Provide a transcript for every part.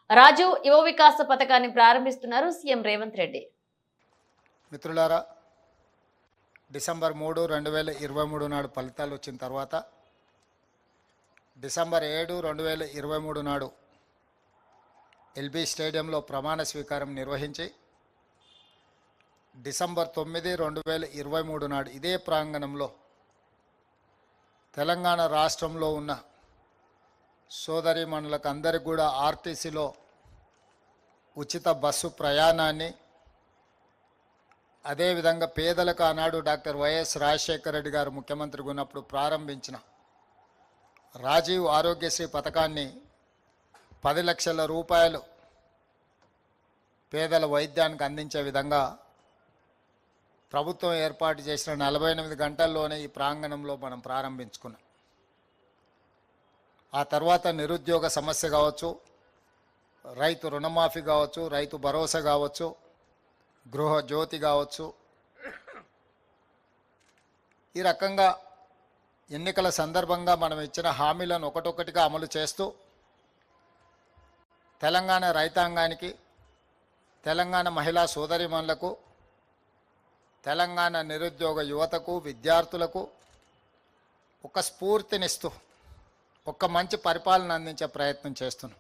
రాజు యువ వికాస పథకాన్ని ప్రారంభిస్తున్నారు సీఎం రేవంత్ రెడ్డి. మిత్రులారా, డిసెంబర్ 3, 2023 నాడు ఫలితాలు వచ్చిన తర్వాత డిసెంబర్ 7, 2023 నాడు ఎల్బీ స్టేడియంలో ప్రమాణ స్వీకారం నిర్వహించి డిసెంబర్ 9, 2023 నాడు ఇదే ప్రాంగణంలో తెలంగాణ రాష్ట్రంలో ఉన్న సోదరీమణులకు అందరికీ కూడా ఆర్టీసీలో ఉచిత బస్సు ప్రయాణాన్ని, అదేవిధంగా పేదలకు ఆనాడు డాక్టర్ వైఎస్ రాజశేఖర రెడ్డి గారు ముఖ్యమంత్రిగా ఉన్నప్పుడు ప్రారంభించిన రాజీవ్ ఆరోగ్యశ్రీ పథకాన్ని 10 లక్షల రూపాయలు పేదల వైద్యానికి అందించే విధంగా ప్రభుత్వం ఏర్పాటు చేసిన 48 గంటల్లోనే ఈ ప్రాంగణంలో మనం ప్రారంభించుకున్నాం. ఆ తర్వాత నిరుద్యోగ సమస్య కావచ్చు, రైతు రుణమాఫీ కావచ్చు, రైతు భరోసా కావచ్చు, గృహ జ్యోతి కావచ్చు, ఈ రకంగా ఎన్నికల సందర్భంగా మనం ఇచ్చిన హామీలను ఒకటొకటిగా అమలు చేస్తూ తెలంగాణ రైతాంగానికి, తెలంగాణ మహిళా సోదరీమణులకు, తెలంగాణ నిరుద్యోగ యువతకు, విద్యార్థులకు ఒక స్ఫూర్తినిస్తూ ఒక మంచి పరిపాలన అందించే ప్రయత్నం చేస్తున్నాం.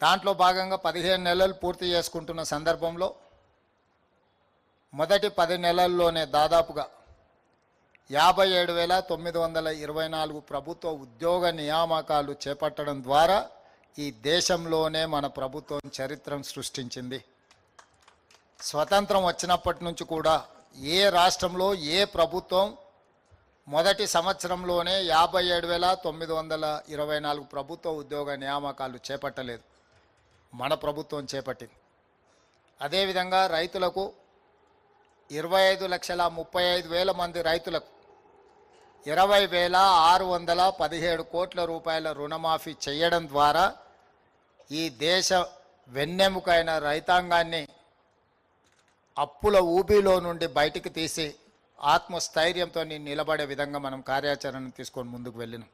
దాంట్లో భాగంగా 15 నెలలు పూర్తి చేసుకుంటున్న సందర్భంలో మొదటి 10 నెలల్లోనే దాదాపుగా 57,924 ప్రభుత్వ ఉద్యోగ నియామకాలు చేపట్టడం ద్వారా ఈ దేశంలోనే మన ప్రభుత్వం చరిత్రను సృష్టించింది. స్వతంత్రం వచ్చినప్పటి నుంచి కూడా ఏ రాష్ట్రంలో ఏ ప్రభుత్వం మొదటి సంవత్సరంలోనే 57,924 ప్రభుత్వ ఉద్యోగ నియామకాలు చేపట్టలేదు. మన ప్రభుత్వం చేపట్టింది. అదేవిధంగా రైతులకు 25,35,000 మంది రైతులకు 20,617 కోట్ల రూపాయల రుణమాఫీ చేయడం ద్వారా ఈ దేశ వెన్నెముకైన రైతాంగాన్ని అప్పుల ఊబిలో నుండి బయటికి తీసి ఆత్మస్థైర్యంతో నిలబడే విధంగా మనం కార్యాచరణ తీసుకొని ముందుకు వెళ్ళినాం.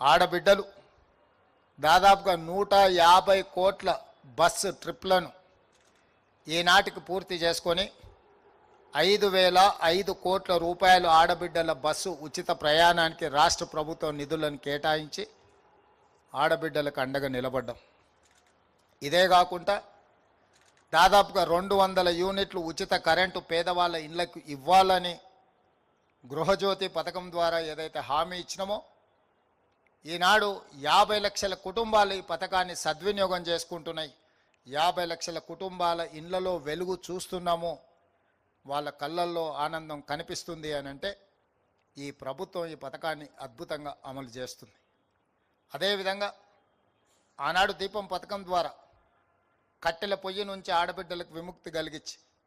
ఆడబిడ్డలు దాదాపుగా 150 కోట్ల బస్సు ట్రిప్లను ఈనాటికి పూర్తి చేసుకొని 5,005 కోట్ల రూపాయలు ఆడబిడ్డల బస్సు ఉచిత ప్రయాణానికి రాష్ట్ర ప్రభుత్వం నిధులను కేటాయించి ఆడబిడ్డలకు అండగా నిలబడ్డాం. ఇదే కాకుండా దాదాపుగా 200 యూనిట్లు ఉచిత కరెంటు పేదవాళ్ళ ఇళ్లకు ఇవ్వాలని గృహజ్యోతి పథకం ద్వారా ఏదైతే హామీ ఇచ్చినామో ఈనాడు 50 లక్షల కుటుంబాలు ఈ పథకాన్ని సద్వినియోగం చేసుకుంటున్నాయి. 50 లక్షల కుటుంబాల ఇళ్లలో వెలుగు చూస్తున్నాము, వాళ్ళ కళ్ళల్లో ఆనందం కనిపిస్తుంది అని అంటే ఈ ప్రభుత్వం ఈ పథకాన్ని అద్భుతంగా అమలు చేస్తుంది. అదేవిధంగా ఆనాడు దీపం పథకం ద్వారా కట్టెల పొయ్యి నుంచి ఆడబిడ్డలకు విముక్తి కలిగించి